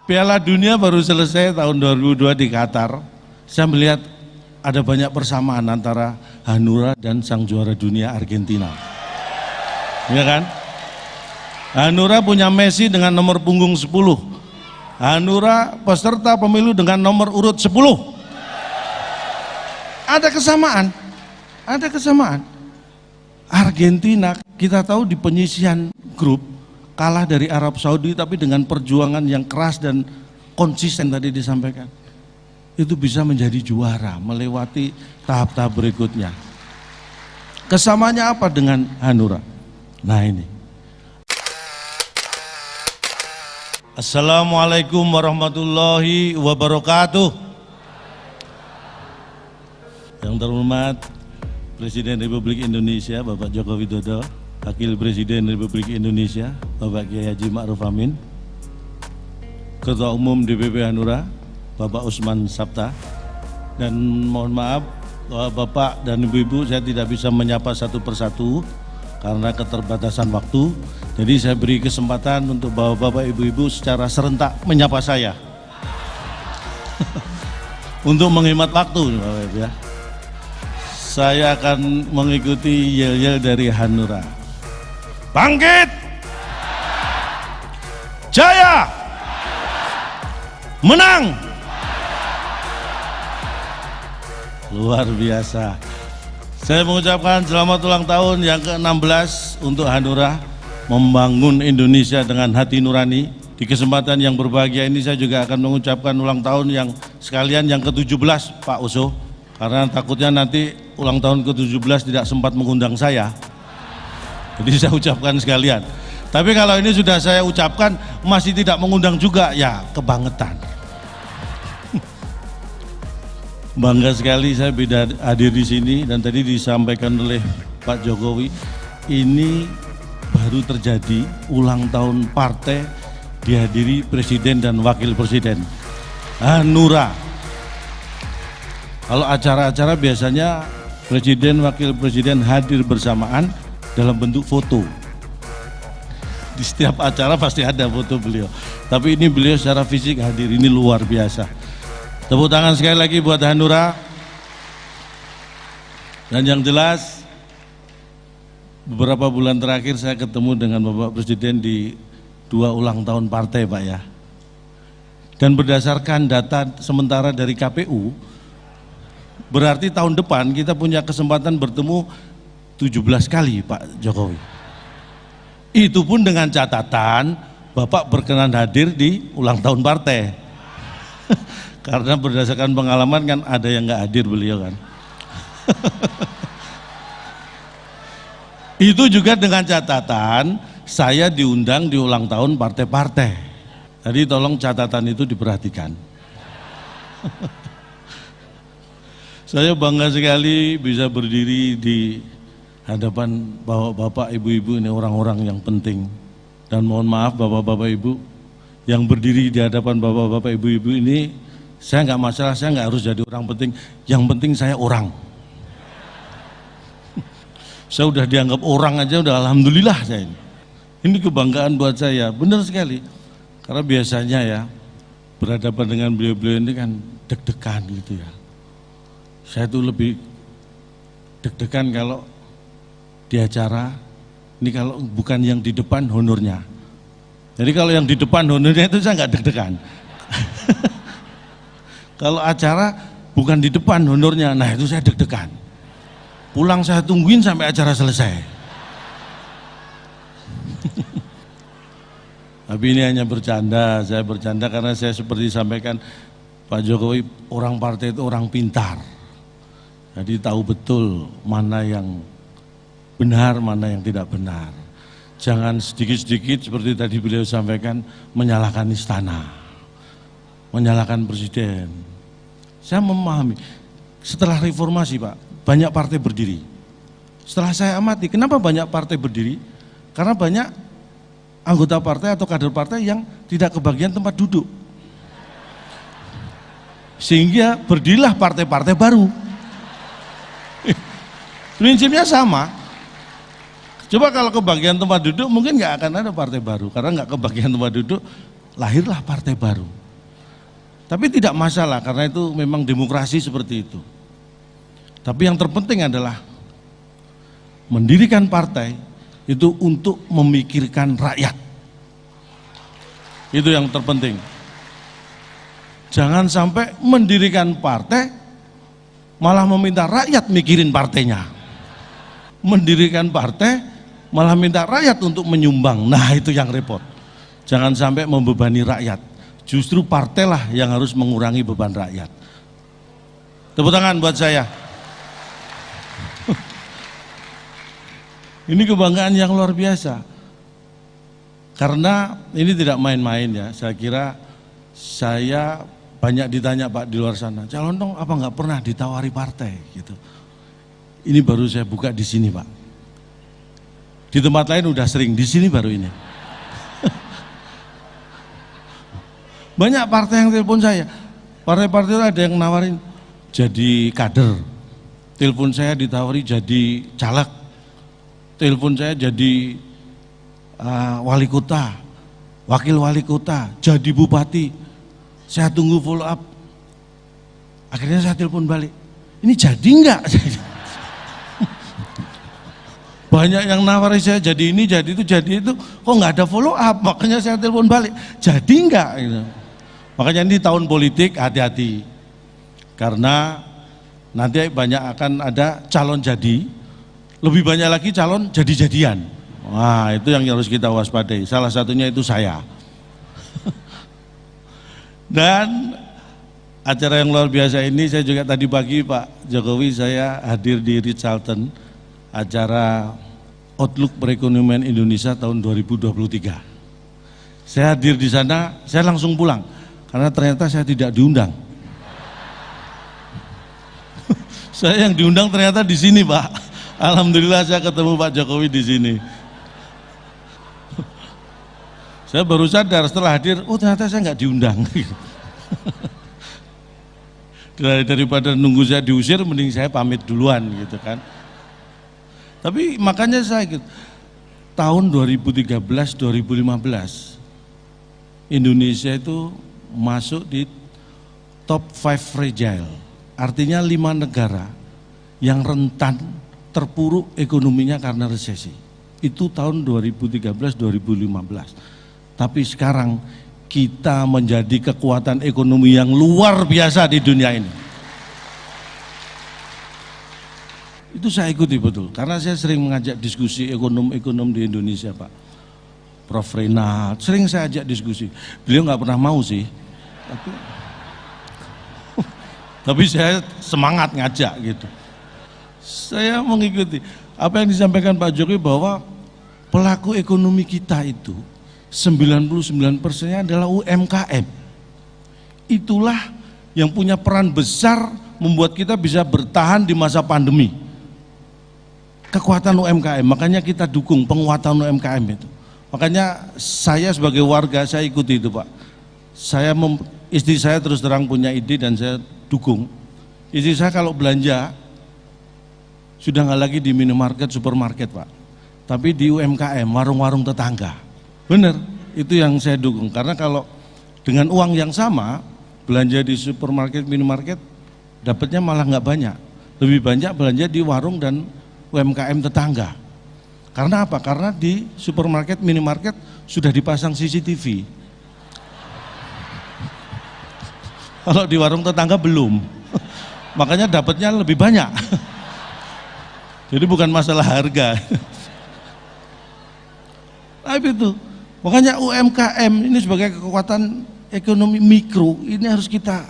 Piala Dunia baru selesai tahun 2002 di Qatar. Saya melihat ada banyak persamaan antara Hanura dan sang juara dunia Argentina. Ya kan? Hanura punya Messi dengan nomor punggung 10. Hanura peserta pemilu dengan nomor urut 10. Ada kesamaan. Ada kesamaan. Argentina kita tahu di penyisihan grup kalah dari Arab Saudi, tapi dengan perjuangan yang keras dan konsisten tadi disampaikan, itu bisa menjadi juara, melewati tahap-tahap berikutnya. Kesamaannya apa dengan Hanura? Nah ini. Assalamualaikum warahmatullahi wabarakatuh. Yang terhormat Presiden Republik Indonesia Bapak Joko Widodo, Wakil Presiden Republik Indonesia Bapak Kiai Haji Ma'ruf Amin, Ketua Umum DPP Hanura Bapak Usman Sabta, dan mohon maaf Bapak dan Ibu-Ibu, saya tidak bisa menyapa satu persatu karena keterbatasan waktu. Jadi saya beri kesempatan untuk Bapak-Bapak Ibu-Ibu secara serentak menyapa saya untuk menghemat waktu, Bapak Ibu ya. Saya akan mengikuti yel-yel dari Hanura. Bangkit, jaya, menang. Luar biasa. Saya mengucapkan selamat ulang tahun yang ke-16 untuk Hanura, membangun Indonesia dengan hati nurani. Di kesempatan yang berbahagia ini saya juga akan mengucapkan ulang tahun yang sekalian yang ke-17 Pak Oso, karena takutnya nanti ulang tahun ke-17 tidak sempat mengundang saya. Jadi saya ucapkan sekalian. Tapi kalau ini sudah saya ucapkan masih tidak mengundang juga, ya kebangetan. Bangga sekali saya bisa hadir di sini, dan tadi disampaikan oleh Pak Jokowi, ini baru terjadi ulang tahun partai dihadiri Presiden dan Wakil Presiden. Hanura. Kalau acara-acara biasanya Presiden, Wakil Presiden hadir bersamaan dalam bentuk foto. Di setiap acara pasti ada foto beliau. Tapi ini beliau secara fisik hadir, ini luar biasa. Tepuk tangan sekali lagi buat Hanura. Dan yang jelas, beberapa bulan terakhir saya ketemu dengan Bapak Presiden di 2 ulang tahun partai, Pak ya. Dan berdasarkan data sementara dari KPU, berarti tahun depan kita punya kesempatan bertemu 17 kali Pak Jokowi. Itu pun dengan catatan Bapak berkenan hadir di ulang tahun partai. Karena berdasarkan pengalaman kan ada yang nggak hadir beliau kan. Itu juga dengan catatan saya diundang di ulang tahun partai-partai. Jadi tolong catatan itu diperhatikan. Saya bangga sekali bisa berdiri di hadapan bapak-bapak, ibu-ibu, ini orang-orang yang penting. Dan mohon maaf bapak-bapak ibu yang berdiri di hadapan bapak-bapak ibu-ibu ini, saya nggak masalah, saya nggak harus jadi orang penting. Yang penting saya orang. Saya udah dianggap orang aja udah alhamdulillah saya ini. Ini kebanggaan buat saya, benar sekali. Karena biasanya ya berhadapan dengan beliau-beliau ini kan deg-degan gitu ya. Saya tuh lebih deg-degan kalau di acara, ini kalau bukan yang di depan honornya. Jadi kalau yang di depan honornya itu saya nggak deg-degan. Kalau acara bukan di depan honornya, nah itu saya deg-degan. Pulang saya tungguin sampai acara selesai. Tapi ini hanya bercanda, saya bercanda karena saya seperti disampaikan Pak Jokowi, orang partai itu orang pintar. Jadi tahu betul mana yang benar, mana yang tidak benar. Jangan sedikit-sedikit seperti tadi beliau sampaikan menyalahkan istana, menyalahkan presiden. Saya memahami, setelah reformasi Pak, banyak partai berdiri. Setelah saya amati, kenapa banyak partai berdiri? Karena banyak anggota partai atau kader partai yang tidak kebagian tempat duduk. Sehingga berdirilah partai-partai baru. Prinsipnya sama. Coba kalau kebagian tempat duduk mungkin nggak akan ada partai baru, karena nggak kebagian tempat duduk, lahirlah partai baru. Tapi tidak masalah karena itu memang demokrasi seperti itu. Tapi yang terpenting adalah mendirikan partai itu untuk memikirkan rakyat. Itu yang terpenting. Jangan sampai mendirikan partai malah meminta rakyat mikirin partainya. Mendirikan partai malah minta rakyat untuk menyumbang. Nah, itu yang repot. Jangan sampai membebani rakyat. Justru partailah yang harus mengurangi beban rakyat. Tepuk tangan buat saya. Ini kebanggaan yang luar biasa. Karena ini tidak main-main ya. Saya kira saya banyak ditanya Pak di luar sana, calon dong apa nggak pernah ditawari partai gitu. Ini baru saya buka di sini Pak. Di tempat lain udah sering, di sini baru ini. Banyak partai yang telepon saya. Partai-partai ada yang nawarin jadi kader. Telepon saya ditawari jadi caleg. Telepon saya jadi wali kota, wakil wali kota, jadi bupati. Saya tunggu follow up. Akhirnya saya telepon balik. Ini jadi enggak? Banyak yang nawarin saya jadi ini, jadi itu, kok nggak ada follow up? Makanya saya telepon balik. Jadi enggak? Gitu. Makanya ini tahun politik hati-hati. Karena nanti banyak akan ada calon jadi, lebih banyak lagi calon jadi-jadian. Wah, itu yang harus kita waspadai. Salah satunya itu saya. Dan acara yang luar biasa ini saya juga tadi pagi Pak Jokowi saya hadir di Ritz-Carlton, acara Outlook Perekonomian Indonesia tahun 2023. Saya hadir di sana, saya langsung pulang karena ternyata saya tidak diundang. Saya yang diundang ternyata di sini Pak. Alhamdulillah saya ketemu Pak Jokowi di sini. Saya baru sadar setelah hadir, oh ternyata saya nggak diundang. Daripada nunggu saya diusir, mending saya pamit duluan gitu kan. Tapi makanya saya gitu, tahun 2013-2015 Indonesia itu masuk di top 5 fragile, artinya 5 negara yang rentan terpuruk ekonominya karena resesi. Itu tahun 2013-2015. Tapi sekarang kita menjadi kekuatan ekonomi yang luar biasa di dunia ini. Itu saya ikuti betul, karena saya sering mengajak diskusi ekonom-ekonom di Indonesia Pak. Prof. Renat, sering saya ajak diskusi. Beliau nggak pernah mau sih, tapi saya semangat ngajak gitu. Saya mengikuti apa yang disampaikan Pak Jokowi bahwa pelaku ekonomi kita itu 99%-nya adalah UMKM. Itulah yang punya peran besar membuat kita bisa bertahan di masa pandemi. Kekuatan UMKM, makanya kita dukung penguatan UMKM itu. Makanya saya sebagai warga saya ikuti itu Pak. Istri saya terus terang punya ide dan saya dukung. Istri saya kalau belanja sudah nggak lagi di minimarket, supermarket Pak, tapi di UMKM, warung-warung tetangga. Benar, itu yang saya dukung. Karena kalau dengan uang yang sama belanja di supermarket, minimarket, dapatnya malah nggak banyak. Lebih banyak belanja di warung dan UMKM tetangga. Karena apa? Karena di supermarket, minimarket sudah dipasang CCTV. Kalau di warung tetangga belum. Makanya dapatnya lebih banyak. Jadi bukan masalah harga. Tapi itu, makanya UMKM ini sebagai kekuatan ekonomi mikro ini harus kita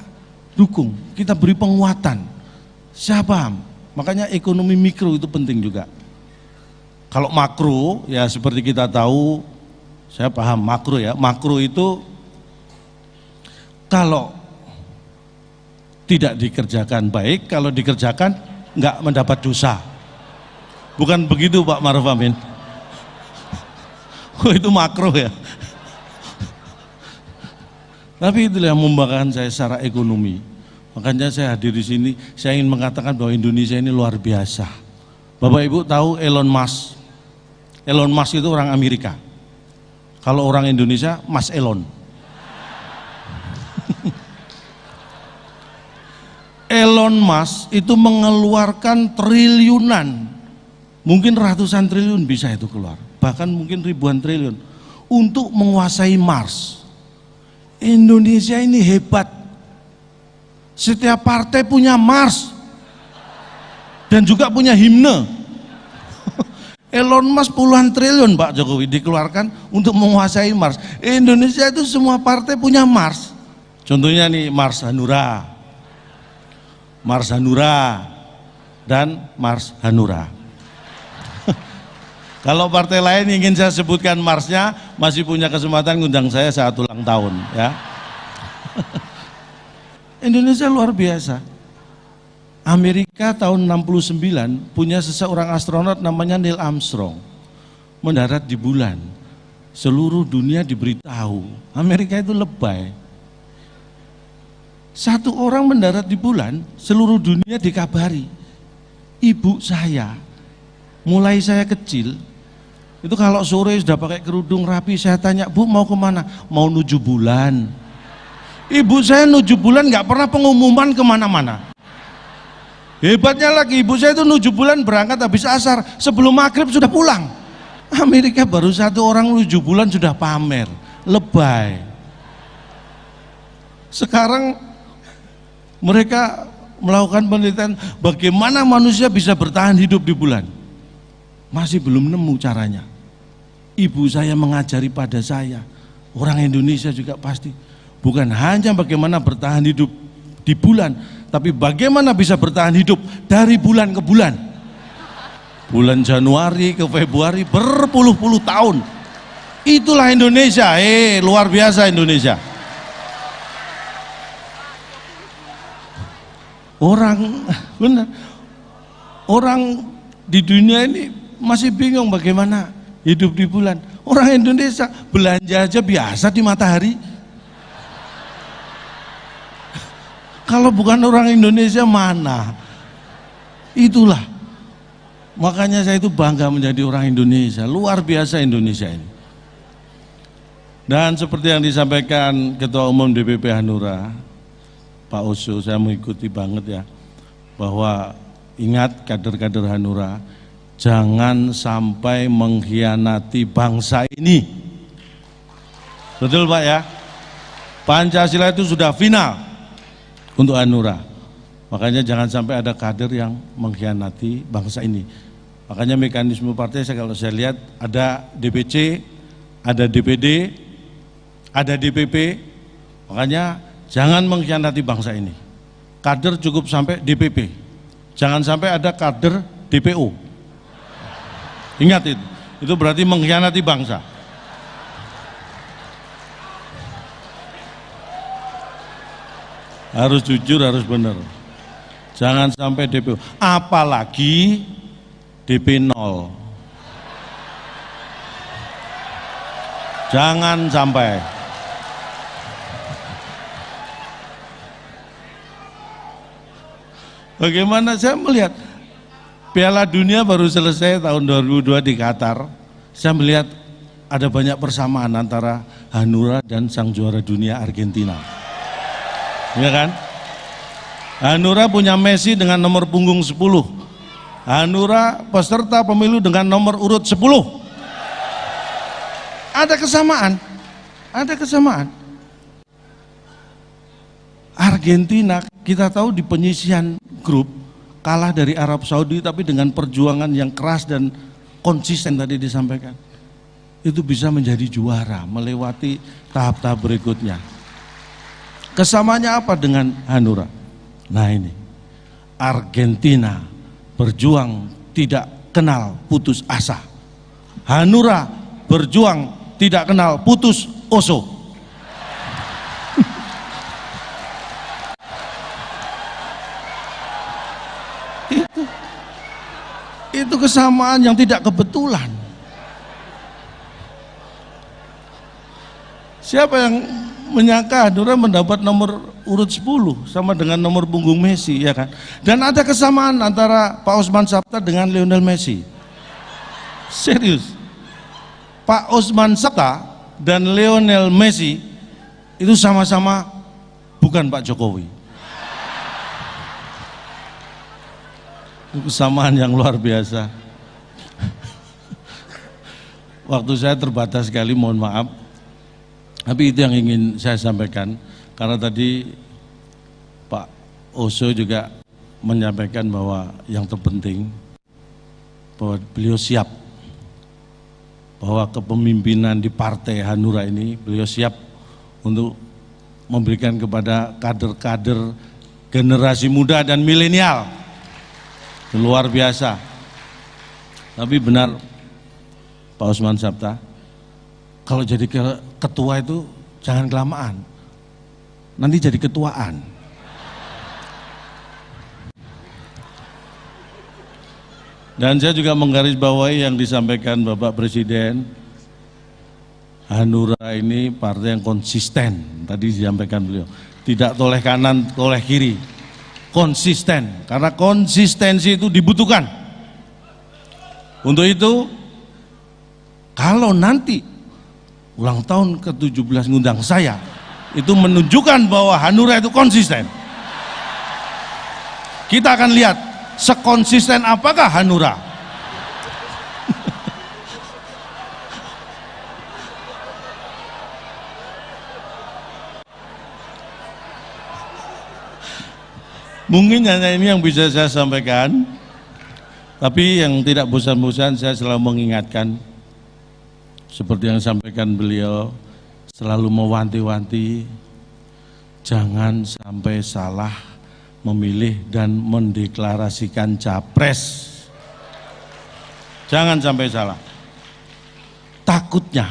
dukung, kita beri penguatan. Saya paham, makanya ekonomi mikro itu penting juga. Kalau makro ya seperti kita tahu, saya paham makro ya. Makro itu kalau tidak dikerjakan baik, kalau dikerjakan nggak mendapat dosa. Bukan begitu Pak Maruf Amin? Oh, itu makro ya. Tapi itulah yang membanggakan saya secara ekonomi. Makanya saya hadir di sini, saya ingin mengatakan bahwa Indonesia ini luar biasa. Bapak Ibu tahu Elon Musk? Elon Musk itu orang Amerika. Kalau orang Indonesia, Mas Elon. Elon Musk itu mengeluarkan triliunan, mungkin ratusan triliun bisa itu keluar, bahkan mungkin ribuan triliun untuk menguasai Mars. Indonesia ini hebat, setiap partai punya Mars dan juga punya himne. Elon Musk puluhan triliun Pak Jokowi dikeluarkan untuk menguasai Mars. Indonesia itu semua partai punya Mars. Contohnya nih Mars Hanura, Mars Hanura, dan Mars Hanura. Kalau partai lain ingin saya sebutkan Marsnya, masih punya kesempatan ngundang saya saat ulang tahun ya. Indonesia luar biasa. Amerika tahun 69 punya seseorang astronot namanya Neil Armstrong, mendarat di bulan. Seluruh dunia diberitahu, Amerika itu lebay. Satu orang mendarat di bulan, seluruh dunia dikabari. Ibu saya, mulai saya kecil, itu kalau sore sudah pakai kerudung rapi, saya tanya, Bu mau kemana? Mau nuju bulan. Ibu saya nuju bulan nggak pernah pengumuman kemana-mana. Hebatnya lagi, ibu saya itu nuju bulan berangkat habis asar, sebelum maghrib sudah pulang. Amerika baru satu orang nuju bulan sudah pamer, lebay. Sekarang mereka melakukan penelitian bagaimana manusia bisa bertahan hidup di bulan. Masih belum nemu caranya. Ibu saya mengajari pada saya, orang Indonesia juga pasti, bukan hanya bagaimana bertahan hidup di bulan, tapi bagaimana bisa bertahan hidup dari bulan ke bulan. Bulan Januari ke Februari berpuluh-puluh tahun. Itulah Indonesia, luar biasa Indonesia. Benar, orang di dunia ini masih bingung bagaimana hidup di bulan. Orang Indonesia belanja aja biasa di matahari. Kalau bukan orang Indonesia mana? Itulah. Makanya saya itu bangga menjadi orang Indonesia. Luar biasa Indonesia ini. Dan seperti yang disampaikan Ketua Umum DPP Hanura, Pak Oso, saya mengikuti banget ya, bahwa ingat kader-kader Hanura, jangan sampai mengkhianati bangsa ini. Betul Pak ya? Pancasila itu sudah final untuk Hanura, makanya jangan sampai ada kader yang mengkhianati bangsa ini. Makanya mekanisme partai kalau saya lihat ada DPC, ada DPD, ada DPP, makanya jangan mengkhianati bangsa ini. Kader cukup sampai DPP, jangan sampai ada kader DPO. Ingat itu berarti mengkhianati bangsa. Harus jujur, harus benar. Jangan sampai DPO, apalagi DP 0. Jangan sampai. Bagaimana saya melihat Piala Dunia baru selesai tahun 2002 di Qatar, saya melihat ada banyak persamaan antara Hanura dan sang juara dunia Argentina. Ya kan? Hanura punya Messi dengan nomor punggung 10. Hanura peserta pemilu dengan nomor urut 10. Ada kesamaan. Ada kesamaan. Argentina kita tahu di penyisihan grup kalah dari Arab Saudi, tapi dengan perjuangan yang keras dan konsisten tadi disampaikan, itu bisa menjadi juara, melewati tahap-tahap berikutnya. Kesamanya apa dengan Hanura? Nah ini, Argentina berjuang tidak kenal putus asa. Hanura berjuang tidak kenal putus oso. Itu kesamaan yang tidak kebetulan. Siapa yang menyangka Hanura mendapat nomor urut 10 sama dengan nomor punggung Messi, ya kan? Dan ada kesamaan antara Pak Osman Sabta dengan Lionel Messi. Serius. Pak Osman Sabta dan Lionel Messi itu sama-sama bukan Pak Jokowi. Kesamaan yang luar biasa. Waktu saya terbatas sekali, mohon maaf. Tapi itu yang ingin saya sampaikan. Karena tadi Pak Oso juga menyampaikan bahwa yang terpenting bahwa beliau siap, bahwa kepemimpinan di Partai Hanura ini beliau siap untuk memberikan kepada kader-kader generasi muda dan milenial. Luar biasa. Tapi benar Pak Osman Sabta, kalau jadi ketua itu jangan kelamaan, nanti jadi ketuaan. Dan saya juga menggarisbawahi yang disampaikan Bapak Presiden, Hanura ini partai yang konsisten, tadi disampaikan beliau, tidak toleh kanan, toleh kiri, konsisten, karena konsistensi itu dibutuhkan. Untuk itu, kalau nanti ulang tahun ke-17 ngundang saya, itu menunjukkan bahwa Hanura itu konsisten. Kita akan lihat sekonsisten apakah Hanura. Mungkin hanya ini yang bisa saya sampaikan, tapi yang tidak bosan-bosan saya selalu mengingatkan, seperti yang disampaikan beliau, selalu mewanti-wanti, jangan sampai salah memilih dan mendeklarasikan capres. Jangan sampai salah. Takutnya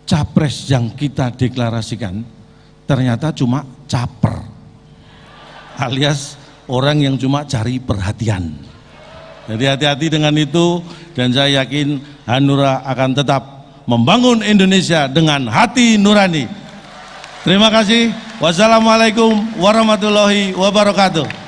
capres yang kita deklarasikan ternyata cuma caper, alias orang yang cuma cari perhatian. Jadi hati-hati dengan itu, dan saya yakin Hanura akan tetap membangun Indonesia dengan hati nurani. Terima kasih. Wassalamualaikum warahmatullahi wabarakatuh.